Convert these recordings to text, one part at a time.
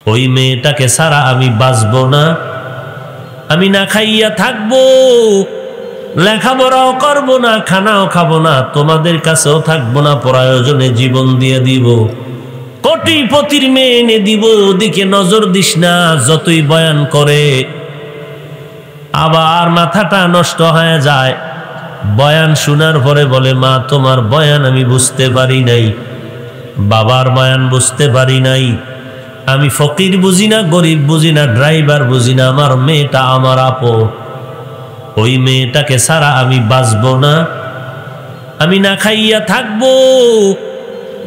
ওই মেয়েটাকে ছাড়া আমি বাঁচবো না, আমি না খাইয়া থাকবো, লেখাপড়াও করবো না, খানাও খাবো না, তোমাদের কাছেও থাকবো না, প্রয়োজনে জীবন দিয়ে দিব, কোটিপতির মেয়ে এনে দিব, ওদিকে নজর দিস না। যতই বয়ান করে আবার মাথাটা নষ্ট হয়ে যায়। বয়ান শোনার পরে বলে, মা তোমার বয়ান আমি বুঝতে পারি নাই, বাবার বয়ান বুঝতে পারি নাই, আমি ফকির বুঝি না, গরিব বুঝি না, ড্রাইভার বুঝি না, আমার মেয়েটা আমার আপন, ওই মেয়েটাকে ছাড়া আমি বাঁচবো না, আমি না খাইয়া থাকবো,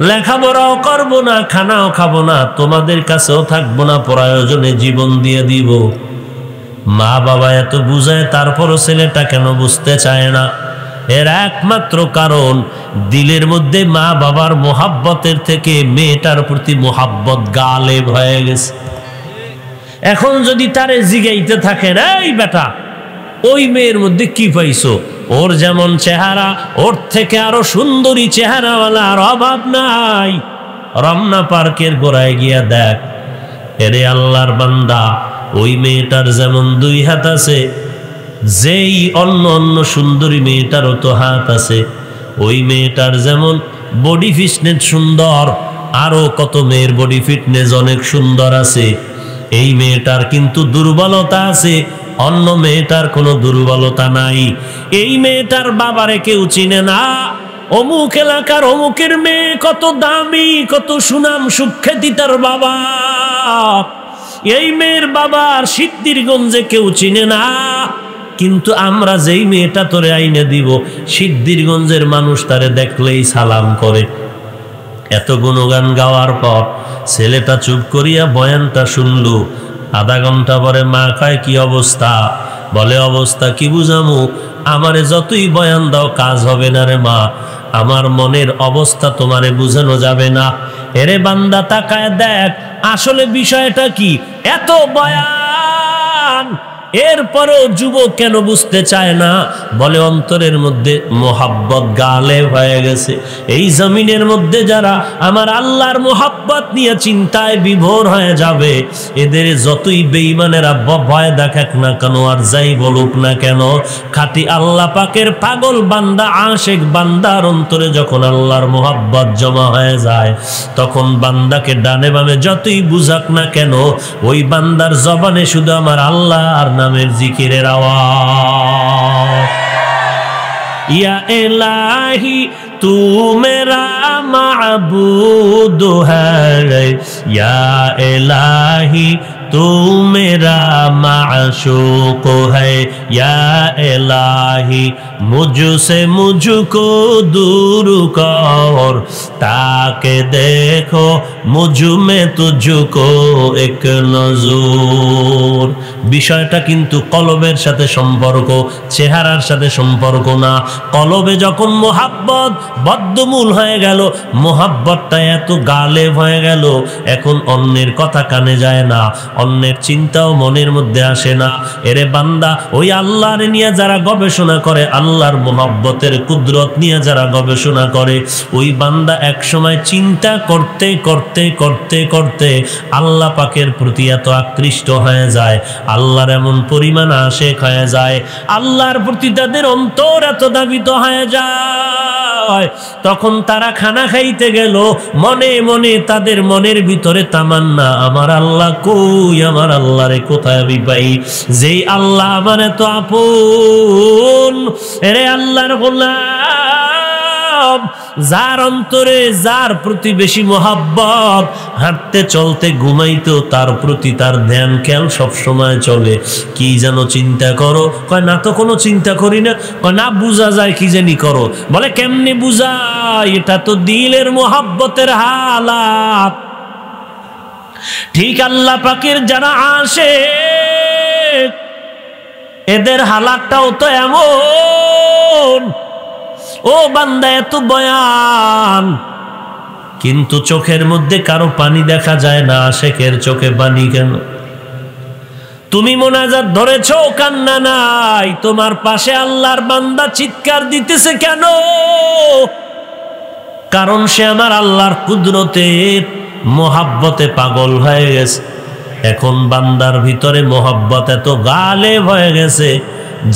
লেখাপড়াও করবো না, খানাও খাবো না, তোমাদের কাছেও থাকবো না, প্রয়োজনে জীবন দিয়ে দিব। মা বাবা এত বুঝায়, তারপরও ছেলেটা কেন বুঝতে চায় না? এর একমাত্র কারণ, দিলের মধ্যে মা বাবার মোহাব্বতের থেকে মেয়েটার প্রতি মোহাব্বত গালেব হয়ে গেছে। এখন যদি তারে জিগাইতে থাকেন, এই বেটা ওই মেয়ের মধ্যে কি পাইছো, ওর যেমন চেহারা, ওর থেকে আরো সুন্দরী চেহারাওয়ালা আর অভাব নাই, রমনা পার্কের গোড়ায় গিয়া দেখ। এরে আল্লাহর বান্দা, ওই মেয়েটার যেমন 2 হাত আছে, যেই অন্য অন্য সুন্দরী মেয়েটারও তো হাত আছে, ওই মেয়েটার যেমন বডি ফিটনেস সুন্দর, আরো কত মেয়ের বডি ফিটনেস অনেক সুন্দর আছে। এই মেয়েটার কিন্তু দুর্বলতা আছে, অন্য মেয়েটার কোনো দুর্বলতা নাই। এই মেয়েটার বাবারে কেউ চিনে না, অমুক এলাকার অমুকের মেয়ে কত দামি, কত সুনাম সুখ্যাতি তার বাবা। এই মেয়ের বাবার সিদ্ধিরগঞ্জে কেউ চিনে না, কিন্তু আমরা যেই মেয়েটা তোরে আইনে দিব, সিদ্ধিরগঞ্জের মানুষ তারে দেখলেই সালাম করে। এত গুণগান গাওয়ার পর ছেলেটা চুপ করিয়া বয়ানটা শুনলু। আধা ঘন্টা পরে মা কয়, কি অবস্থা? বলে, অবস্থা কি বুঝামু, আমারে যতই বয়ান দাও কাজ হবে না রে মা, আমার মনের অবস্থা তোমারে বুঝানো যাবে না। এরে বান্দা তাকায় দেখ, আসলে বিষয়টা কি? এত বয়ান, এরপরেও যুবক কেন বুঝতে চায় না? বলে, অন্তরের মধ্যে মোহাব্বত গালেব হয়ে গেছে। এই জমিনের মধ্যে যারা আমার আল্লাহর মোহাব্বত নিয়ে চিন্তায় বিভোর হয়ে যাবে, এদের যতই বেঈমানেরা ভয় দেখাক না কেন, আর যাই বলুক না কেন, খাঁটি আল্লাহ পাকের পাগল বান্দা, আশেক বান্দার অন্তরে যখন আল্লাহর মোহাব্বত জমা হয়ে যায়, তখন বান্দাকে ডানে বামে যতই বুঝাক না কেন, ওই বান্দার জবানে শুধু আমার আল্লাহ আর নামের জিকিরের আওয়াজ। ইয়া ইলাহি তু মেরা মাবুদ হ্যায়, ইয়া ইলাহি तू मेरा माशूक है, या इलाही मुझसे मुझको दूर कर, ताके देखो मुझ में तुझको एक नजर। বিষয়টা কিন্তু কলবের সাথে সম্পর্ক, চেহারার সাথে সম্পর্ক না। কলবে যখন মোহাব্বত বদ্ধমূল হয়ে গেল, মোহাব্বতটা এত গালেব হয়ে গেল, এখন অন্যের কথা কানে যায় না, অন্যের চিন্তাও মনের মধ্যে আসে না। এরে বান্দা, ওই আল্লাহর নিয়ে যারা গবেষণা করে, আল্লাহর মোহাব্বতের কুদরত নিয়ে যারা গবেষণা করে, ওই বান্দা এক সময় চিন্তা করতে করতে করতে করতে আল্লাহ পাকের প্রতি এত আকৃষ্ট হয়ে যায়, আল্লাহর এমন পরিমাণ আশেক হয়ে যায়, আল্লাহর প্রতি তাদের অন্তর এত দাবিত হয়ে যায়, তখন তারা খানা খাইতে গেল, মনে মনে তাদের মনের ভিতরে তামান্না, আমার আল্লাহ কই, আমার আল্লাহরে কোথায় আমি পাই, যেই আল্লাহ আমার এত আপন। এরে আল্লাহর গোলাম, যার অন্তরে যার প্রতি বেশি মোহাব্বত, হাঁটতে চলতে ঘুমাইতো তার প্রতি তার ধ্যান খেয়াল সব সময় চলে। কি যেন চিন্তা করো? কয় না তো কোনো চিন্তা করি না। কয় না, বুঝা যায় কি জানি করো। বলে, কেমনে বুঝায়? এটা তো দিলের মোহাব্বতের হালাত। ঠিক আল্লাহ পাকের যারা আসে, এদের হালাতটাও তো এমন। ও বান্দা, এত বয়ান, কিন্তু চোখের মধ্যে কারো পানি দেখা যায় না। আশেকের চোখে পানি কেন? তুমি মোনাজাত ধরেছো, কান্না নাই। তোমার পাশে আল্লাহর বান্দা চিৎকার দিতেছে কেন? কারণ সে আমার আল্লাহর কুদরতের মোহাব্বতে পাগল হয়ে গেছে। এখন বান্দার ভিতরে মোহাব্বত এত গালেব হয়ে গেছে,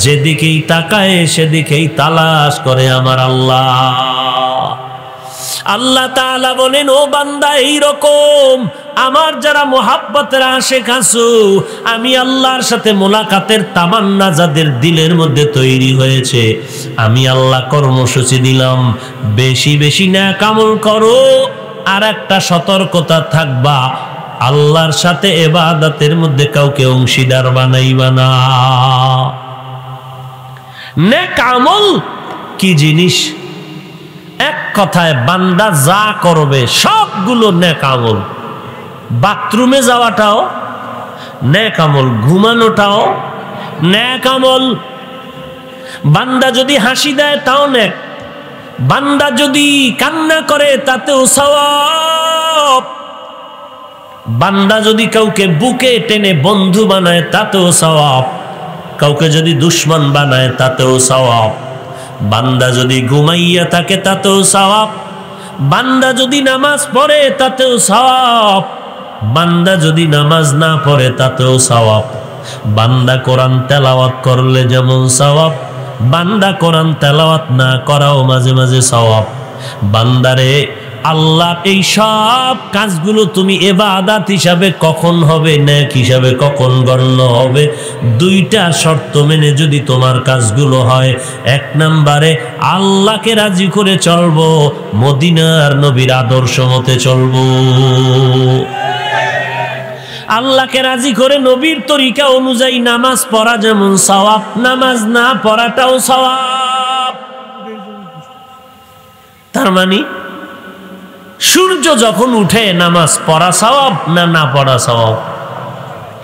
যেদিকেই তাকায় সেদিকেই তালাশ করে আমার আল্লাহ। আল্লাহ তাআলা বলেন, ও বান্দা, এইরকম আমার যারা মোহাব্বতের আশিক আছো, আমি আল্লাহর সাথে মোলাকাতের তামান্না যাদের দিলের মধ্যে তৈরি হয়েছে, আমি আল্লাহ কর্মসূচি দিলাম, বেশি বেশি নেক আমল করো। আর একটা সতর্কতা থাকবা, আল্লাহর সাথে ইবাদতের মধ্যে কাউকে অংশীদার বানাইবা না। নেক আমল কি জিনিস? এক কথায় বান্দা যা করবে সবগুলো নেক আমল। বাথরুমে যাওয়াটাও নেক আমল, ঘুমানোটাও নেক আমল। বান্দা যদি হাসি দেয় তাও নেক, বান্দা যদি কান্না করে তাতেও সওয়াব, বান্দা যদি কাউকে বুকে টেনে বন্ধু বানায় তাতেও সওয়াব, কাউকে যদি দুশ্মন বানায় তাতেও সওয়াব, বান্দা যদি ঘুমাইয়া থাকে তাতেও সওয়াব, বান্দা যদি নামাজ পড়ে তাতেও সওয়াব, বান্দা যদি নামাজ না পড়ে তাতেও সওয়াব, বান্দা কোরআন তেলাওয়াত করলে যেমন সওয়াব, বান্দা কোরআন তেলাওয়াত না করাও মাঝে মাঝে সওয়াব। বান্দারে, আল্লাহ এই সব কাজগুলো তুমি ইবাদত হিসাবে কখন হবে, নেক হিসাবে কখন গণ্য হবে? দুইটা শর্ত মেনে যদি তোমার কাজগুলো হয়। এক নম্বরে আল্লাহকে রাজি করে চলবো, মদিনার নবীর আদর্শ মতে চলবো। আল্লাহকে রাজি করে নবীর তরিকা অনুযায়ী নামাজ পড়া যেমন সওয়াব, নামাজ না পড়াটাও সওয়াব। তার মানে সূর্য যখন উঠে নামাজ পড়া সওয়াব না না পড়া সওয়াব?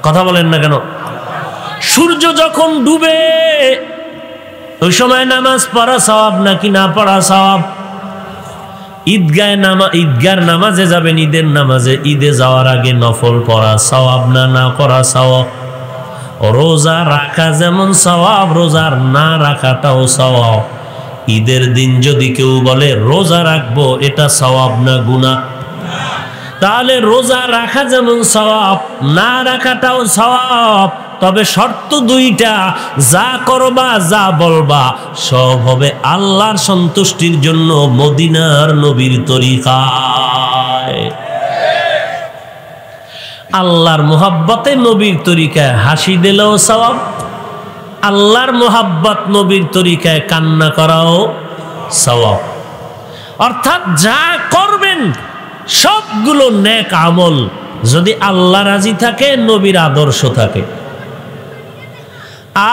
কথা বলেন না কেন? সূর্য যখন ডুবে ওই সময় নামাজ পড়া সওয়াব নাকি না পড়া সওয়াব? ঈদগার নামাজে যাবেন, ঈদের নামাজে, ঈদে যাওয়ার আগে নফল পড়া সওয়াব না না পড়া সওয়াব? রোজা রাখা যেমন সওয়াব, রোজার না রাখাটাও সওয়াব। ঈদের দিন যদি কেউ বলে রোজা রাখবো, এটা সওয়াব না গুনাহ? তাহলে রোজা রাখা যেমন সওয়াব, না রাখাটাও সওয়াব। তবে শর্ত দুইটা, যা করবা যা বলবা সব হবে আল্লাহর সন্তুষ্টির জন্য, মদিনার নবীর তরিকায়। আল্লাহর মোহাব্বতে নবীর তরিকায় হাসি দিলেও সওয়াব, আল্লাহর মোহাব্বত নবীর তরিকায় কান্না করাও সওয়াব। অর্থাৎ যা করবেন সবগুলো নেক আমল, যদি আল্লাহ রাজি থাকে, নবীর আদর্শ থাকে।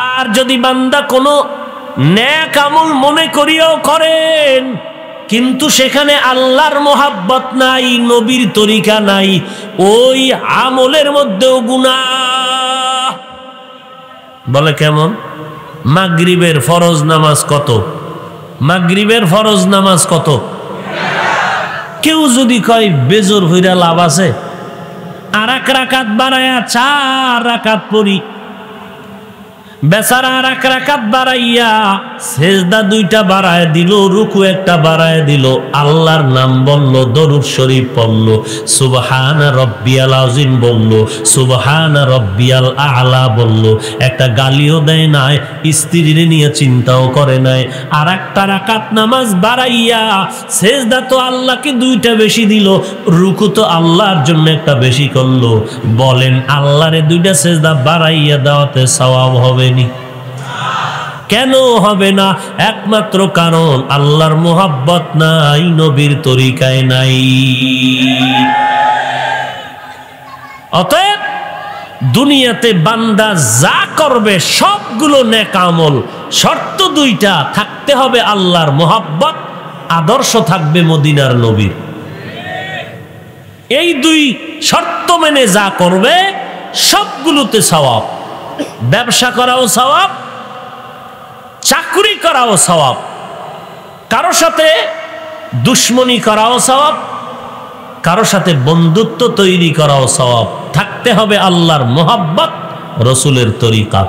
আর যদি বান্দা কোনো নেক আমল মনে করিয়াও করেন, কিন্তু সেখানে আল্লাহর মোহাব্বত নাই, নবীর তরিকা নাই, ওই আমলের মধ্যেও গুনাহ। বলে কেমন? মাগরিবের ফরজ নামাজ কত? মাগরিবের ফরজ নামাজ কত? কেউ যদি কয় বেজোর হইরা লাভ আছে, আর এক রাকাত বাড়াইয়া 4 রাকাত পড়ি, বেচারা আর এক রাকাত বাড়াইয়া সেজদা 2টা বাড়ায় দিল, রুকু 1টা বাড়ায় দিল, আল্লাহর নাম বলল, দরুদ শরীফ পড়ল, সুবহান রব্বিয়াল আযীম বলল, সুবহান রব্বিয়াল আ'লা বলল, একটা গালিও দেয় নাই, স্ত্রীরে নিয়ে চিন্তাও করে নাই। আর একটা রাকাত নামাজ বাড়াইয়া সেজদা তো আল্লাহকে 2টা বেশি দিল, রুকু তো আল্লাহর জন্য একটা বেশি করলো। বলেন আল্লাহরে 2টা সেজদা বাড়াইয়া দেওয়াতে সওয়াব হবে? কেন হবে না? একমাত্র কারণ আল্লাহর মোহাব্বত নাই, নবীর তরিকায় নাই। অতএব দুনিয়াতে বান্দা যা করবে সবগুলো নেক আমল, শর্ত 2টা, থাকতে হবে আল্লাহর মোহাব্বত, আদর্শ থাকবে মদিনার নবীর। এই 2 শর্ত মেনে যা করবে সবগুলোতে সওয়াব। ব্যবসা করাও সওয়াব, চাকরি করাও সওয়াব, কারো সাথে দুশ্মনী করাও সওয়াব, কারো সাথে বন্ধুত্ব তৈরি করাও সওয়াব। থাকতে হবে আল্লাহর মোহাব্বত, রসুলের তরিকা।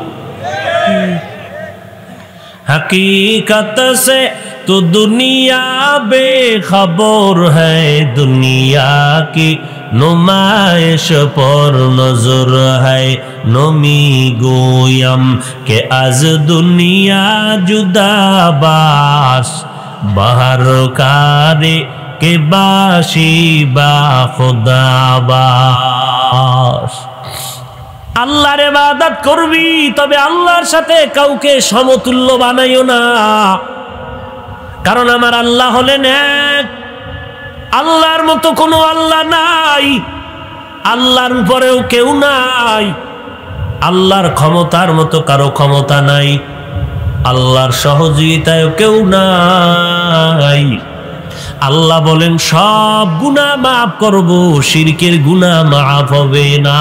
हकीकत से तो दुनिया बेखबर है, दुनिया की नुमाइश पर नजर है नमी गोयम के आज दुनिया जुदाबास बाहर कारे के बाशी बा खुदाबास। আল্লাহর ইবাদত করবি, তবে আল্লাহর সাথে কাউকে সমতুল্য বানাইও না, কারণ আমার আল্লাহ হলেন এক। আল্লাহর মতো কোনো আল্লাহ নাই, আল্লাহর উপরেও কেউ নাই, আল্লাহর ক্ষমতার মতো কারো ক্ষমতা নাই, আল্লাহর সহযোগিতায়ও কেউ নাই। আল্লাহ বলেন সব গুনাহ মাফ করব, শিরকের গুনাহ মাফ হবে না।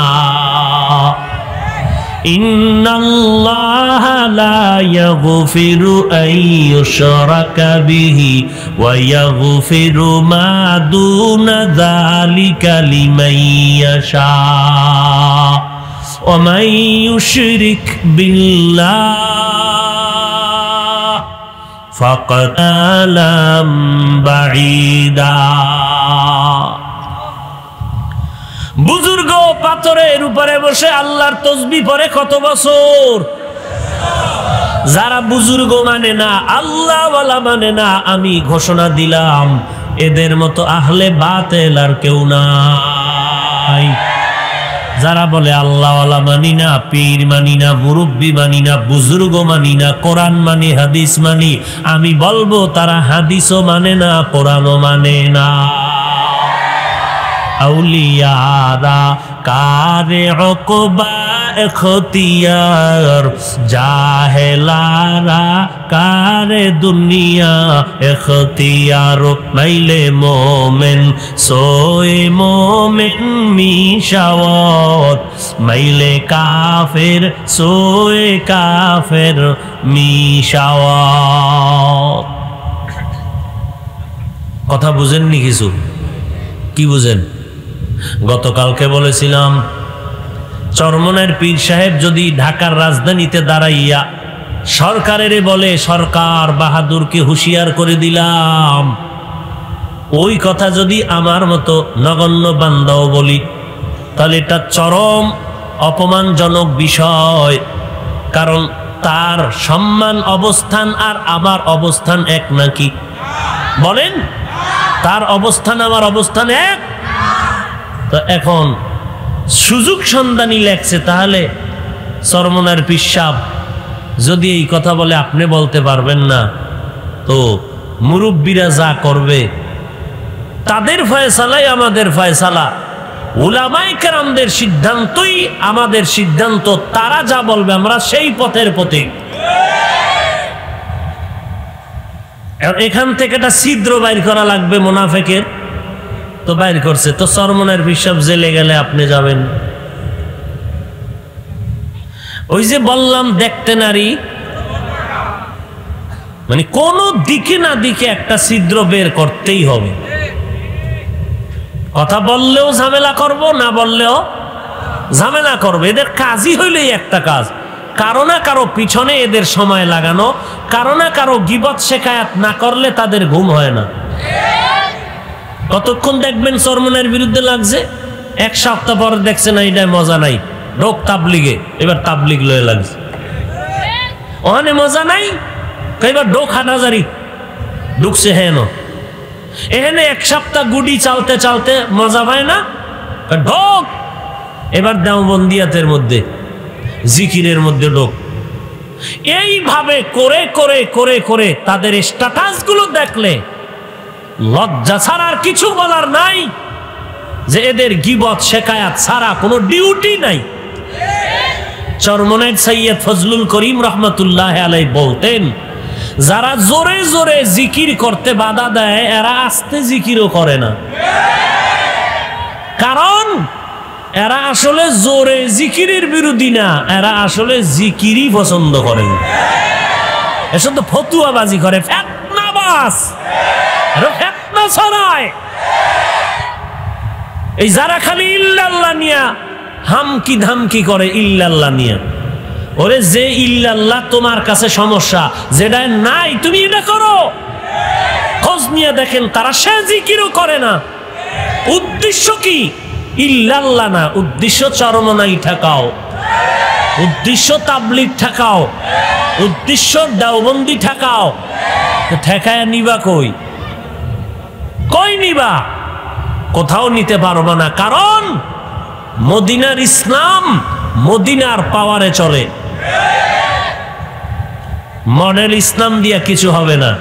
ইন্নাল্লাহা লা ইয়াগফিরু আন ইউশরাকা বিহি ওয়া ইয়াগফিরু মা দুনা যালিকা লিমান ইয়াশা ওয়া মান ইউশরিক বিল্লাহ ফাকাদ আলাম বাঈদা। বুজুর্গ পাথরের উপরে বসে আল্লাহর তসবিহ পড়ে কত বছর। যারা বুজুর্গ মানে না, আল্লাহ ওয়ালা মানে না, আমি ঘোষণা দিলাম এদের মতো আহলে বাতিল আর কেউ নাই। যারা বলে আল্লাহ ওয়ালা মানি না, পীর মানি না, মুরব্বী মানি না, বুজুর্গ মানি না, কোরআন মানি, হাদিস মানি, আমি বলবো তারা হাদিসও মানে না, কোরআনও মানে না। আউলিয়ারা কারে উকবা এখতিয়ার, জাহেলারা কারে দুনিয়া এখতিয়ার। মাইলে মোমেন সোয়ে মোমেন মিশাওয়াত, মাইলে কাফের সোয়ে কাফের মিশাওয়াত। কথা বুঝেননি কিছু? কি বুঝেন? গতকালকে বলেছিলাম চরমনের পীর সাহেব যদি ঢাকার রাজধানীতে দাঁড়াইয়া সরকারের বলে, সরকার বাহাদুরকে হুঁশিয়ার করে দিলাম, ওই কথা যদি আমার মতো নগণ্য বান্দাও বলি, তাহলে এটা চরম অপমানজনক বিষয়। কারণ তার সম্মান অবস্থান আর আমার অবস্থান এক নাকি? বলেন, তার অবস্থান আমার অবস্থান এক? তো এখন সুযোগ সন্ধানী লেখছে, তাহলে চরমনার পিসাব যদি এই কথা বলে আপনি বলতে পারবেন না, তো মুরব্বীরা যা করবে তাদের ফয়সালাই আমাদের ফয়সালা, উলামায়ে কেরামদের সিদ্ধান্তই আমাদের সিদ্ধান্ত, তারা যা বলবে আমরা সেই পথের পথিক। এখান থেকে একটা ছিদ্র বাইর করা লাগবে মুনাফিকের, তো বাইর করছে। তো চরমনের পিসাব জেলে গেলে আপনি যাবেন? ওই যে বললাম দেখতে নারী, মানে কোন দিকে না দিকে একটা ছিদ্র বের করতেই হবে। কথা বললেও ঝামেলা করব, না বললেও ঝামেলা করবো। এদের কাজই হইলেই একটা কাজ, কারো না কারো পিছনে এদের সময় লাগানো, কারো না কারো গীবত শেখায়াত না করলে তাদের ঘুম হয় না। কতক্ষণ দেখবেন চরমনের বিরুদ্ধে লাগছে, এক সপ্তাহ পর দেখছে না এটা মজা নাই, ঢোক তাবলিগে, এবার তাবলিগ লয়ে লাগছে। ওখানে মজা নাই, এবার ঢোক হাটাজারি ঢুকছে। হেন এখানে এক সপ্তাহ গুডি চালতে চালতে মজা পায় না, ঢোক এবার দেওবন্দিয়াতের মধ্যে, জিকিরের মধ্যে ঢোক। এইভাবে করে করে করে করে তাদের স্ট্যাটাস গুলো দেখলে লজ্জা ছাড়া আর কিছু বলার নাই, যে এদের গীবত শেখায়াত ছাড়া কোনো ডিউটি নাই। চরমনের সৈয়দ ফজলুল করিম রহমতুল্লাহ আলাইহি বলতেন, যারা জোরে জোরে জিকির করতে বাধা দেয় এরা আস্তে জিকিরও করে না, কারণ এরা আসলে জোরে জিকিরের বিরোধী না, এরা আসলে জিকিরই পছন্দ করে। এসব তো ফতুয়াবাজি করে, ফেতনাবাজ, ফেতনা ছড়ায়। এই যারা খালি ইল্লাল্লাহ নিয়া হামকি ধামকি করে, ইল্লাল্লাহ নিয়া, ওরে যে ইল্লাল্লাহ তোমার কাছে সমস্যা, যেটা নাই তুমি এটা করো, খোঁজ নিয়ে দেখেন তারা সে জিকিরও করে না। উদ্দেশ্য কি? ইল্লাল্লাহ না, উদ্দেশ্য চরমনাই ঠেকাও, উদ্দেশ্য তাবলীগ ঠেকাও, উদ্দেশ্য দেওবন্দি ঠেকাও। ঠেকায় নিবা কই? কই নিবা? কোথাও নিতে পারবা না, কারণ মদিনার ইসলাম মদিনার পাওয়ারে চলে। মডেল ইসলাম দিয়া কিছু হবে না।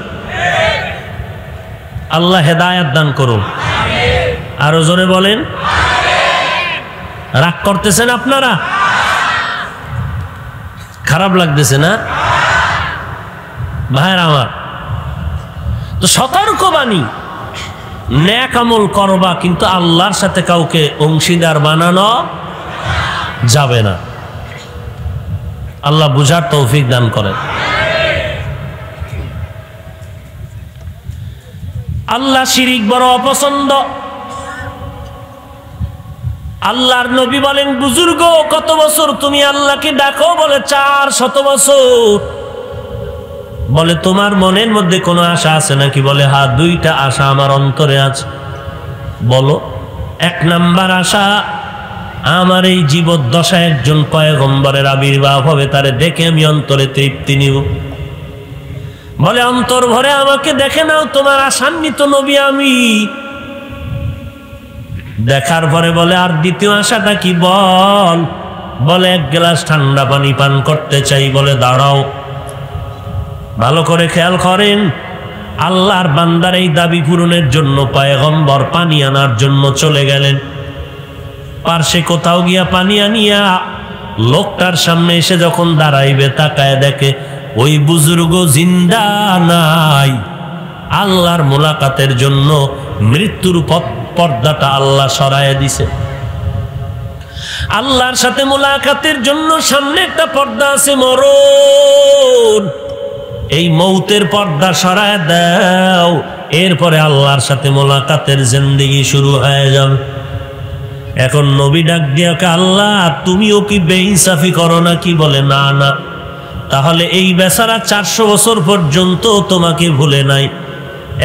আল্লাহ হেদায়েত দান করুন। আরো জোরে বলেন। রাগ করতেছেন আপনারা? খারাপ লাগতেছে না ভাইরা আমার? তো সতর্কবাণী, নেক আমল করবা, কিন্তু আল্লাহর সাথে কাউকে অংশীদার বানানো যাবে না। আল্লাহ বুঝার তৌফিক দান করেন। আল্লাহ শিরিক বড় অপছন্দ। আল্লাহর নবী বলেন, বুজুর্গ কত বছর তুমি আল্লাহকে ডাকো? বলে 400 বছর। বলে তোমার মনের মধ্যে কোনো আশা আছে নাকি? বলে হ্যাঁ, 2টা আশা আমার অন্তরে আছে। বলো। 1 নাম্বার আশা, আমার এই জীবদ্দশায় একজন পয়গম্বরের আবির্ভাব হবে, তারে দেখে আমি অন্তরে তৃপ্তি নিব। বলে অন্তর ভরে আমাকে দেখে নাও, তোমার আশান্বিত নবী আমি। দেখার পরে বলে আর দ্বিতীয় আশাটা কি? বল। বলে 1 গ্লাস ঠান্ডা পানি পান করতে চাই। বলে দাঁড়াও, ভালো করে খেয়াল করেন। আল্লাহর বান্দার এই দাবি পূরণের জন্য পয়গম্বর পানি আনার জন্য চলে গেলেন। পার্শ্বে কোথাও গিয়া পানি আনিয়া লোকটার সামনে এসে যখন দাঁড়াইবে, তাকায় দেখে ওই বুজুর্গ জিন্দা নাই। আল্লাহর মোলাকাতের জন্য মৃত্যুর পর্দাটা আল্লাহ সরাইয়া দিছে। আল্লাহর সাথে মোলাকাতের জন্য সামনে একটা পর্দা আছে, মরণ। এই মৌতের পর্দা সরায় দাও, এরপরে আল্লাহর সাথে মোলাকাতের জিন্দেগি শুরু হয়ে যাবে। এখন নবী ডাক দিয়া, আল্লাহ তুমিও কি বেইনসাফি করো নাকি? বলে না না। তাহলে এই বেচারা 400 বছর পর্যন্ত তোমাকে ভুলে নাই,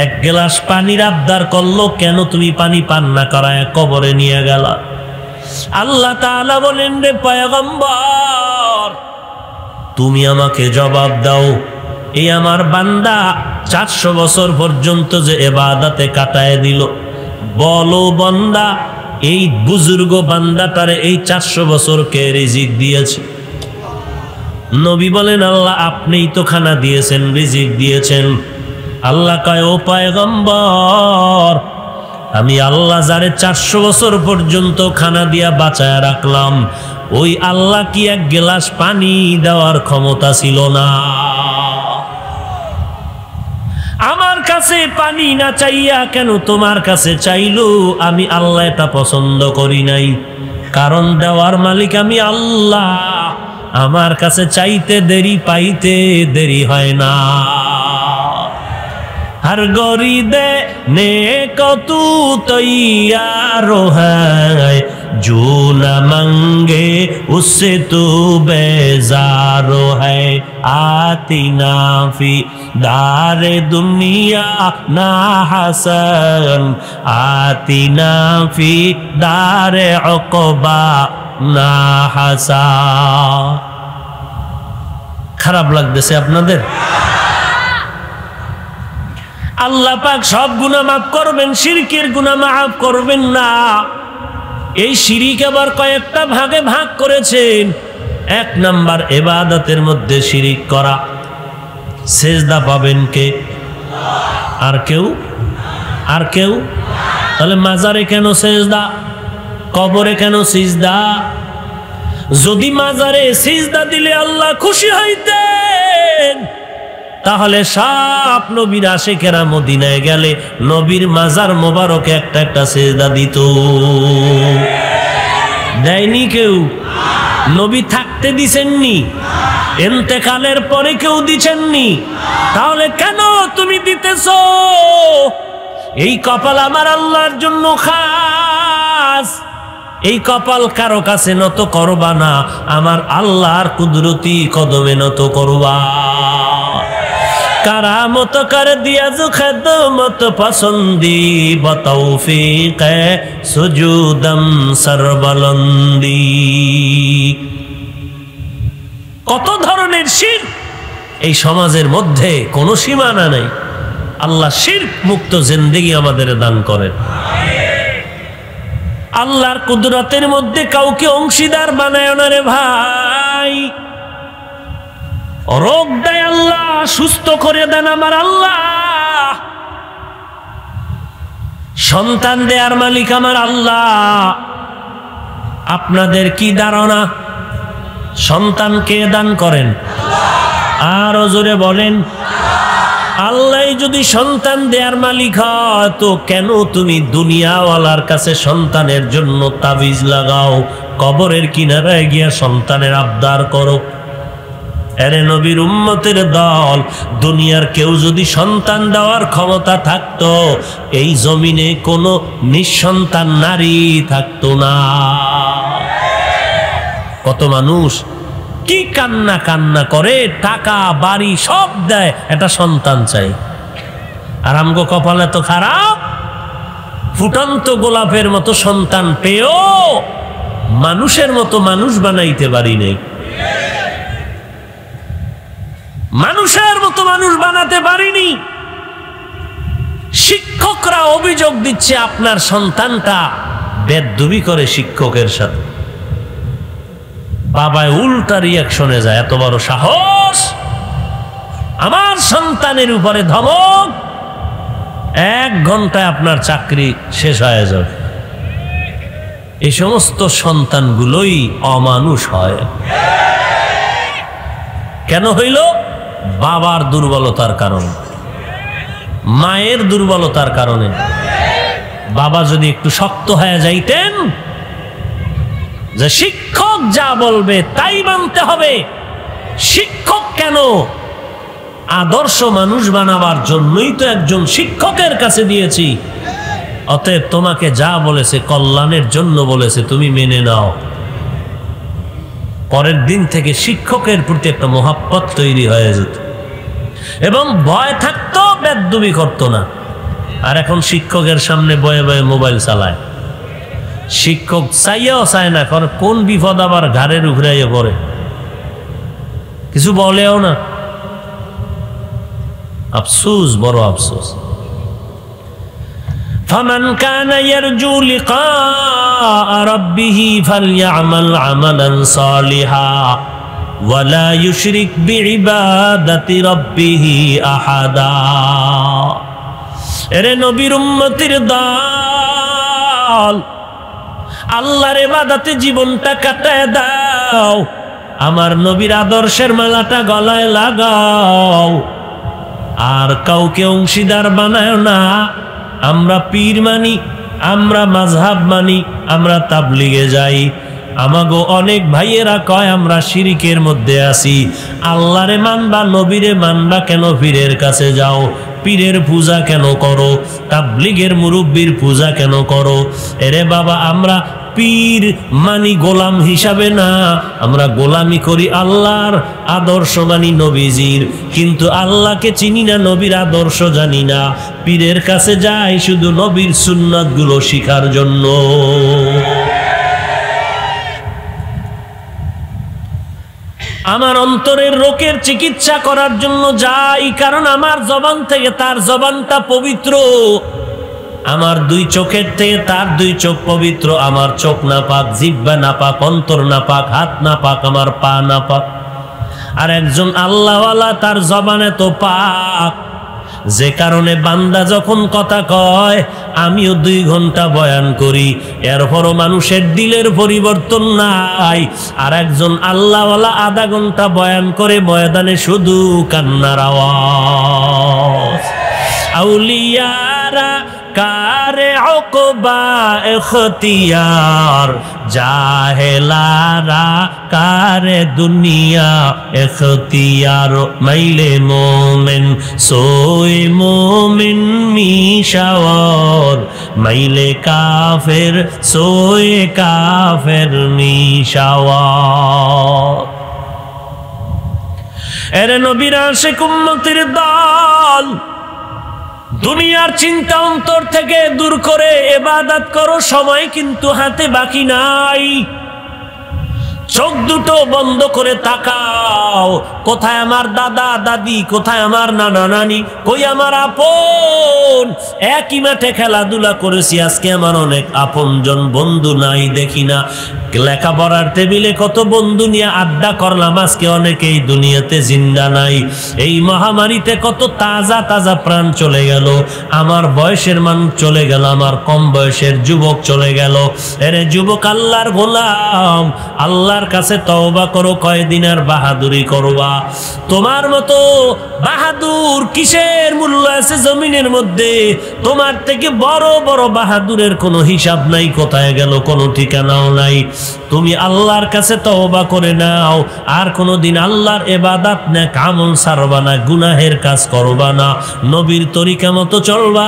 1 গ্লাস পানির আবদার করলো, কেন তুমি পানি পান না করায় কবরে নিয়ে গেলা? আল্লাহ তাআলা বলেন, রে পয়গম্বর, তুমি আমাকে জবাব দাও, এই আমার বান্দা 400 বছর পর্যন্ত যে ইবাদতে কাটায় দিল, বলো বান্দা, এই বুজুর্গ বান্দাটারে এই 400 বছর কে রিজিক দিয়েছে? নবী বলেন, আল্লাহ আপনিই তো খানা দিয়েছেন, রিজিক দিয়েছেন। আল্লাহ কয়, ও পয়গম্বর, আমি আল্লাহ যারে 400 বছর পর্যন্ত খানা দিয়া বাঁচায় রাখলাম, ওই আল্লাহ কি 1 গ্লাস পানি দেওয়ার ক্ষমতা ছিল না? আমার কাছে পানি না চাইয়া কেন তোমার কাছে চাইলো? আমি আল্লাহ এটা পছন্দ করি নাই, কারণ দেওয়ার মালিক আমি আল্লাহ। আমার কাছে চাইতে দেরি, পাইতে দেরি হয় না। हर गोरी देने को तू तैयार है, जो न मंगे उससे तू बेजार है। आती नाफी दारे दुनिया ना हसन, आती नाफी दारे उक़बा ना हसन। খারাপ লাগতেছে আপনাদের? আল্লাহ পাক সব গুনাহ মাফ করবেন, শিরকের গুনাহ মাফ করবেন না। এই শিরিক আবার কয়েকটা ভাগে ভাগ করেছেন। 1 নাম্বার, ইবাদতের মধ্যে শিরিক করা। সেজদা পাবেন কে? আর কেউ? আর কেউ? তাহলে মাজারে কেন সেজদা? কবরে কেন সিজদা? যদি মাজারে সিজদা দিলে আল্লাহ খুশি হইতেন, তাহলে সব নবীর আশিকেরা মদিনায় গেলে নবীর মাজার মোবারকে একটা একটা সিজদা দিত। দেয়নি কেউ? নবী থাকতে দিছেননি, ইন্তেকালের পরে কেউ দিছেননি। তাহলে কেন তুমি দিতেছো? এই কপাল আমার আল্লাহর জন্য খাস। এই কপাল কারো কাছে নত করবা না, আমার আল্লাহর কুদরতি কদমে নত করবা। करामत कर दिया जो खिदमत पसंदी बतौफीक सुजूदम सरबलंदी। কত ধরনের শিরক এই সমাজের মধ্যে কোনো সীমানা নাই। আল্লাহ শিরক মুক্ত জিন্দেগি আমাদের দান করেন। আল্লাহর কুদরতের মধ্যে কাউকে অংশীদার বানায় না রে ভাই। রোগ দেয় আল্লাহ, সুস্থ করে দেন আমার আল্লাহ। সন্তান দেয়ার মালিক আমার আল্লাহ। আপনাদের কি ধারণা সন্তান কে দান করেন? আরো জোরে বলেন। আল্লাহ যদি সন্তান দেয়ার মালিক হয় তো কেন তুমি দুনিয়াওয়ালার কাছে সন্তানের জন্য তাবিজ লাগাও, কবরের কিনারায় গিয়া সন্তানের আবদার করো? এরে নবীর উম্মতের দল, দুনিয়ার কেউ যদি সন্তান দেওয়ার ক্ষমতা থাকতো এই জমিনে কোনো নিঃসন্তান নারী থাকতো না। কত মানুষ কি কান্না কান্না করে, টাকা বাড়ি সব দেয়, এটা সন্তান চাই। আর আমগো কপালে তো খারাপ, ফুটন্ত গোলাপের মতো সন্তান পেয়েও মানুষের মতো মানুষ বানাইতে পারি নাই। মানুষের মতো মানুষ বানাতে পারিনি। শিক্ষকরা অভিযোগ দিচ্ছে আপনার সন্তানটা বেদবি করে শিক্ষকের সাথে। বাবায় উল্টা রিয়াকশনে যায়, এত বড় সাহস, আমার সন্তানের উপরে ধমক, 1 ঘন্টায় আপনার চাকরি শেষ হয়ে যাবে। এই সমস্ত সন্তানগুলোই অমানুষ হয়। কেন হইল? বাবার দুর্বলতার কারণে, মায়ের দুর্বলতার কারণে। বাবা যদি একটু শক্ত হয়ে যাইতেন যে শিক্ষক যা বলবে তাই মানতে হবে, শিক্ষক কেন? আদর্শ মানুষ বানাবার জন্যই তো একজন শিক্ষকের কাছে দিয়েছি। অতএব তোমাকে যা বলেছে কল্যাণের জন্য বলেছে, তুমি মেনে নাও। পরের দিন থেকে শিক্ষকের প্রতি একটা মহাব্বত তৈরি হয়ে যেত এবং ভয় থাকতো, বেদবি করতো না। আর এখন শিক্ষকের সামনে বয়ে বয়ে মোবাইল চালায়। শিক্ষক চাইয়াও চায় না, কারণ কোন বিপদ আবার ঘাড়ের উপরে পড়ে, কিছু বলেও না। আফসোস, বড় আফসোস। ফামান কানা ইয়ারজু লিকা রাব্বিহি ফালইআমাল আমালান সালিহা ওয়ালা ইউশরিক বিইবাদাতি রাব্বিহি আহাদা। এরে নবীর উম্মতের দল, আল্লাহর ইবাদতে জীবনটা কাটায় দাও, আমার নবীর আদর্শের মালাটা গলায় লাগাও, আর কাউকে অংশীদার বানায় না। আমরা পীর মানি, আমরা মাযহাব মানি, আমরা তাবলিগে যাই। আমাগো অনেক ভাইয়েরা কয় আমরা শিরিকের মধ্যে আছি। আল্লাহরে মানবা, নবীরে মানবা কেন পীরের কাছে যাও? পীরের পূজা কেন করো? তাবলিগের মুরব্বির পূজা কেন করো? এরে বাবা, আমরা পীর মানি গোলাম হিসাবে না, আমরা গোলামি করি আল্লাহর, আদর্শ মানি নবীজির। কিন্তু আল্লাহকে চিনি না, নবীর আদর্শ জানি না। পীরের কাছে যাই শুধু নবীর সুন্নাত গুলো শিখার জন্য। আমার অন্তরের রোগের চিকিৎসা করার জন্য যাই, কারণ আমার জবান থেকে তার জবানটা পবিত্র, আমার 2 চোখের থেকে তার 2 চোখ পবিত্র। আমার চোখ না পাক, জিহ্বা না পাক, অন্তর না পাক, হাত না পাক, আমার পা না পাক। আর একজন আল্লাহওয়ালা তার জবানে তো পাক, যে কারণে বান্দা যখন কথা কয় আমিও 2 ঘন্টা বয়ান করি, এরপরও মানুষের দিলের পরিবর্তন নাই। আর একজন আল্লাহওয়ালা আধা ঘন্টা বয়ান করে, ময়দানে শুধু কান্নার আওয়াজ। আউলিয়ারা কারে ওকবা এখতিয়ার, জাহেলারা কারে দুনিয়া এখতিয়ার। মাইলে মোমেন সোই মোমিন মিশাওয়ার, মাইলে কাফের সোই কাফের মিশাওয়ার। এরে নবীর আশিক উম্মতের দল, দুনিয়ার চিন্তা অন্তর থেকে দূর করে ইবাদত করো, সময় কিন্তু হাতে বাকি নাই। চোখ দুটো বন্ধ করে তাকাও, কোথায় আমার দাদা দাদি, কোথায় আমার নানা নানি, কই আমার আপন? একই মাঠে খেলাধুলা করেছি, আজকে আমার অনেক আপনজন বন্ধু নাই, দেখি না। লেখাপড়ার টেবিলে কত বন্ধু নিয়ে আড্ডা করলাম, আজকে অনেকেই দুনিয়াতে জিন্দা নাই। এই মহামারীতে কত তাজা তাজা প্রাণ চলে গেল, আমার বয়সের মানুষ চলে গেল, আমার কম বয়সের যুবক চলে গেল। এরে যুবক, আল্লাহর গোলাম, আল্লাহর কাছে তওবা করো, কয়দিন আর বাহাদুরি করবা? তোমার মতো বাহাদুর কিসের মূল্য আছে জমিনের মধ্যে? তোমার থেকে বড় বড় বাহাদুরের কোনো হিসাব নাই, কোথায় গেল কোনো ঠিকানাও নাই। তুমি আল্লাহর কাছে তওবা করে নাও, আর কোনোদিন আল্লাহর ইবাদত নেক আমল ছাড়বা না, গুনাহের কাজ করবা না, নবীর তরিকা মতো চলবা,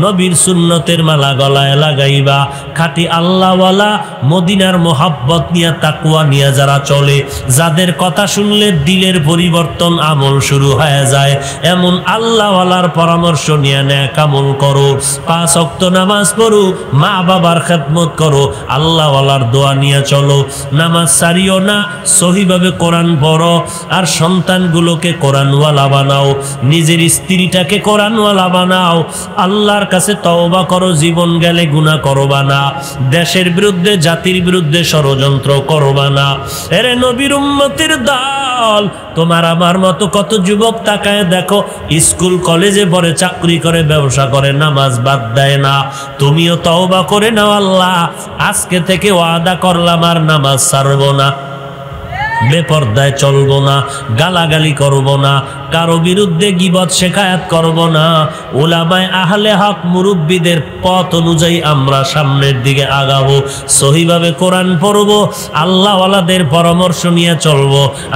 নবীর সুন্নতের মালা গলায় লাগাইবা। খাঁটি আল্লাহওয়ালা মদিনার মোহাব্বত নিয়ে, তাকওয়া নিয়ে যারা চলে, যাদের কথা শুনলে দিলের পরিবর্তন, আমল শুরু হয়ে যায়, এমন আল্লাহওয়ালার পরামর্শ নিয়ে নেক আমল করো, 5 ওয়াক্ত নামাজ পড়ো, মা বাবার খেদমত করো, আল্লাহওয়ালার দোয়া নিয়ে চলো, নামাজ ছাড়িও না, সহিভাবে কোরআন পড়ো, আর সন্তানগুলোকে কোরআনওয়ালা বানাও, নিজের স্ত্রীটাকে কোরআনওয়ালা বানাও। আল্লাহর কাছে তওবা করো, জীবন গেলে গুনাহ করবা না, দেশের বিরুদ্ধে জাতির বিরুদ্ধে ষড়যন্ত্র করবা না। এরে নবীর উম্মতের দল, তোমার আমার মতো কত যুবক তাকায় দেখো, স্কুল কলেজে পড়ে, চাকরি করে, ব্যবসা করে, নামাজ বাদ দেয় না। তুমিও তওবা করে নাও, আল্লাহ আজকে থেকে ওয়াদা করলাম আর নামাজ ছাড়বো না, বেপরদায় চলবো না, গালাগালি করব না, কারো বিরুদ্ধে গীবত শেখায়াত করব না। উলামায়ে আহলে হক মুরব্বীদের পথ অনুযায়ী আমরা সামনের দিকে আগাবো, সহিভাবে কোরআন পড়ব, আল্লাহওয়ালাদের পরামর্শ নিয়ে চলব।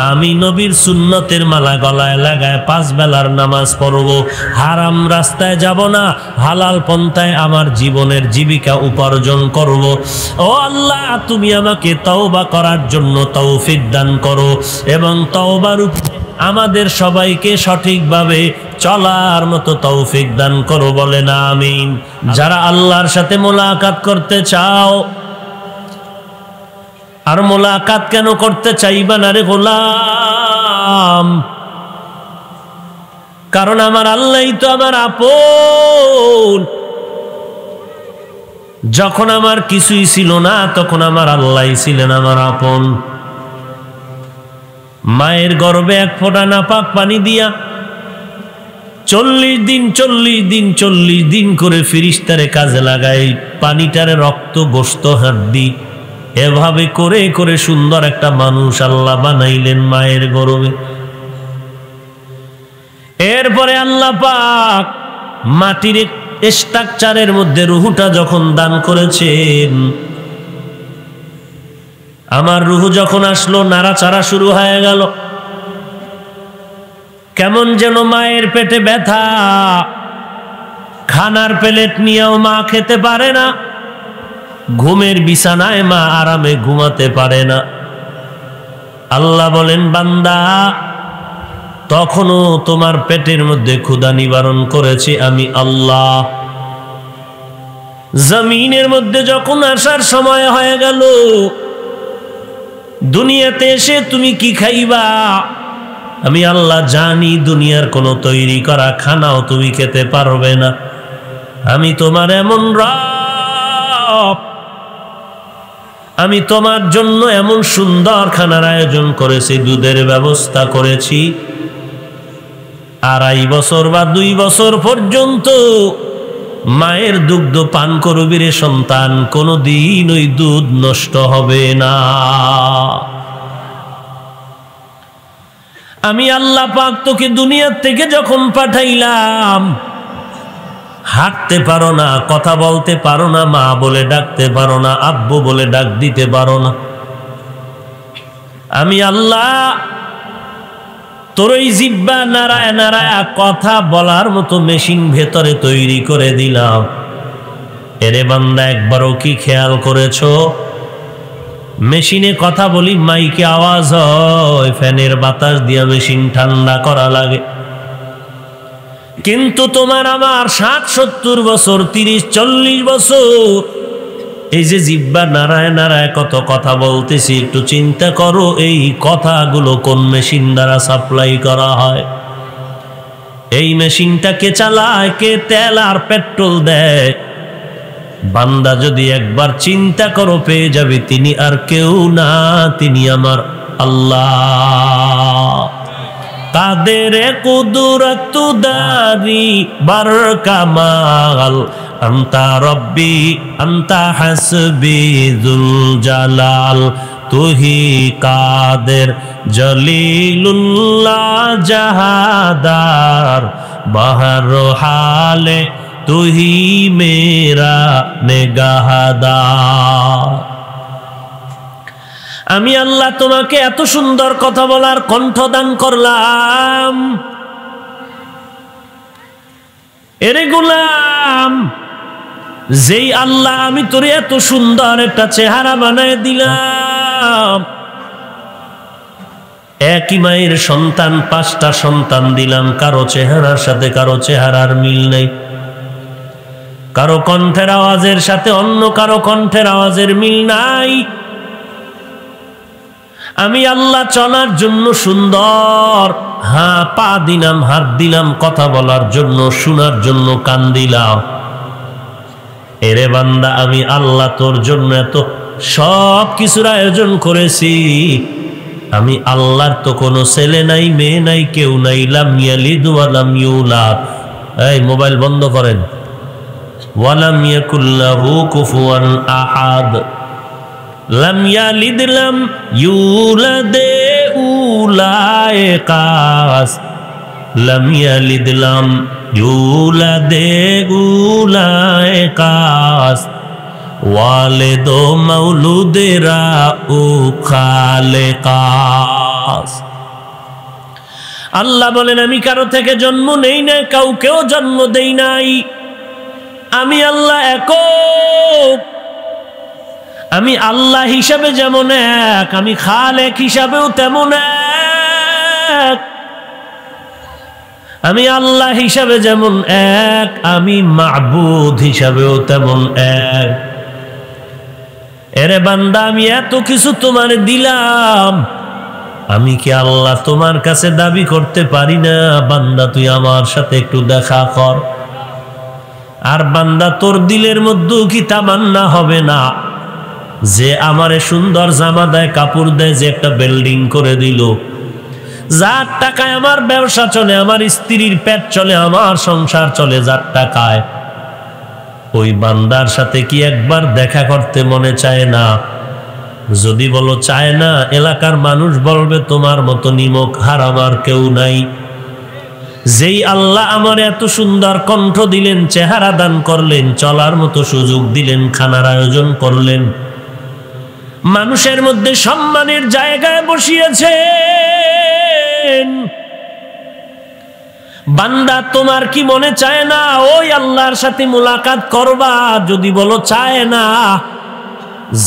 আমি নবীর সুন্নতের মালা গলায় লাগায় 5 বেলার নামাজ পড়ব, হারাম রাস্তায় যাব না, হালাল পন্থায় আমার জীবনের জীবিকা উপার্জন করব। ও আল্লাহ, তুমি আমাকে তওবা করার জন্য তৌফিক দান করো, এবং তওবার উপরে আমাদের সবাইকে সঠিকভাবে চলার মতো তৌফিক দান করো, বলেন আমিন। যারা আল্লাহর সাথে মোলাকাত করতে চাও, আর মোলাকাত কেন করতে চাইবা না রে গোলাম? কারণ আমার আল্লাহই তো আমার আপন। যখন আমার কিছুই ছিল না, তখন আমার আল্লাহই ছিলেন আমার আপন। মায়ের গর্ভে 1 ফোঁটা নাপাক পানি দিয়া 40 দিন করে ফেরেশতারে কাজে লাগাই, পানিটারে রক্ত, গোশত, হাড্ডি, এভাবে করে করে সুন্দর একটা মানুষ আল্লাহ বানাইলেন মায়ের গর্ভে। এরপরে আল্লাহ পাক মাটির স্ট্রাকচারের মধ্যে রুহটা যখন দান করেছেন, আমার রুহ যখন আসলো, নাড়াচাড়া শুরু হয়ে গেল, কেমন যেন মায়ের পেটে ব্যথা, খানার প্লেট নিয়েও মা খেতে পারে না, ঘুমের বিছানায় মা আরামে ঘুমাতে পারে না। আল্লাহ বলেন, বান্দা, তখনও তোমার পেটের মধ্যে ক্ষুধা নিবারণ করেছি আমি আল্লাহ। জমিনের মধ্যে যখন আসার সময় হয়ে গেল, দুনিয়াতে এসে তুমি কি খাইবা আমি আল্লাহ জানি। দুনিয়ার কোনো তৈরি করা খানাও তুমি খেতে পারবে না। আমি তোমার এমন রব, আমি তোমার জন্য এমন সুন্দর খানার আয়োজন করেছি, দুধের ব্যবস্থা করেছি। 2.5 বছর বা 2 বছর পর্যন্ত মায়ের দুগ্ধ পান করবি রে সন্তান, কোনদিন ওই দুধ নষ্ট হবে না। আমি আল্লাহ পাক তোকে দুনিয়ার থেকে যখন পাঠাইলাম, হাঁটতে পারো না, কথা বলতে পারো না, মা বলে ডাকতে পারো না, আব্বু বলে ডাক দিতে পারো না। আমি আল্লাহ তোর ওই জিহ্বা নাড়ায় নাড়ায় কথা বলার মতো মেশিন ভেতরে তৈরি করে দিলাম। এরে বান্দা, একবারও কি খেয়াল করেছো মেশিনে কথা বলি, মাইকে আওয়াজ হয়, ফ্যানের বাতাস দিয়া মেশিন ঠান্ডা করা লাগে। কিন্তু তোমার আমার 60-70 বছর, 30-40 বছর এই যে জিহ্বা নাড়ায় নাড়ায় কত কথা বলতেছি, একটু চিন্তা করো এই কথাগুলো কোন মেশিন দ্বারা সাপ্লাই করা হয়? এই মেশিনটাকে চালায় কে? তেল আর পেট্রোল দেয়। বান্দা যদি একবার চিন্তা করো, পেয়ে যাবে তিনি আর কেউ না, তিনি আমার আল্লাহ। কাদের কুদরত দারি বার কামাল, আন্তা রব্বি আন্তা হাসবি যুল জালাল, তুহি কাদের জলিলুল্লাহ জাহাদার, বাহর হালে তুহি মেরা নেগাহদার। আমি আল্লাহ তোমাকে এত সুন্দর কথা বলার কণ্ঠ দান করলাম। এরে গোলাম, যেই আল্লাহ আমি তোরে এত সুন্দর একটা চেহারা বানায় দিলাম, একই মায়ের সন্তান, 5টা সন্তান দিলাম, কারো চেহারার সাথে কারো চেহারার মিল নেই, কারো কণ্ঠের আওয়াজের সাথে অন্য কারো কণ্ঠের আওয়াজের মিল নাই। আমি আল্লাহ চলার জন্য সুন্দর হ্যাঁ পা দিলাম, হাত দিলাম, কথা বলার জন্য, শোনার জন্য কান দিলাম। এরে বান্দা, আমি আল্লাহ তোর জন্য এত সব কিছুর আয়োজন করেছি। আমি আল্লাহর তো কোনো ছেলে নাই, মেয়ে নাই, কেউ নাই। লাম ইয়ালিদ ওয়া লাম ইউলাদ। এই মোবাইল বন্ধ করেন। ওয়ালাম ইয়াকুল লাহু কুফুয়ান আহাদ। লাম ইয়ালিদ লাম ইউলাদ উলায়ে কাস। লাম ইয়ালিদ লাম ইউলাদ উলায়ে কাস। ওয়ালিদো মাউলুদেরা ও খালেকাস। আল্লাহ বলেন আমি কারো থেকে জন্ম নেই না, কাউকেও জন্ম দেই নাই। আমি আল্লাহ একক। আমি আল্লাহ হিসাবে যেমন এক, আমি খালেক হিসাবেও তেমন এক। আমি আল্লাহ হিসাবে যেমন এক, আমি মাবুদ হিসাবেও তেমন এক। এরে বান্দা, আমি এত কিছু তোমার দিলাম, আমি কি আল্লাহ তোমার কাছে দাবি করতে পারি না বান্দা তুই আমার সাথে একটু দেখা কর? আর বান্দা তোর দিলের মধ্যেও কি তামান্না হবে না যে আমারে সুন্দর জামা দেয়, কাপড় দেয়, যে একটা বিল্ডিং করে দিল, যার টাকায় আমার ব্যবসা চলে, আমার স্ত্রীর পেট চলে, আমার সংসার চলে যার টাকায়, ওই বান্দার সাথে কি একবার দেখা করতে মনে চায় না? যদি বলো চায় না, এলাকার মানুষ বলবে তোমার মতো নিমক হারাম আর কেউ নাই। যেই আল্লাহ আমার এত সুন্দর কণ্ঠ দিলেন, চেহারা দান করলেন, চলার মতো সুযোগ দিলেন, খানার আয়োজন করলেন, মানুষের মধ্যে সম্মানের জায়গায় বসিয়েছেন, বান্দা তোমার কি মনে চায় না ওই আল্লাহর সাথে মুলাকাত করবা? যদি বলো চায় না,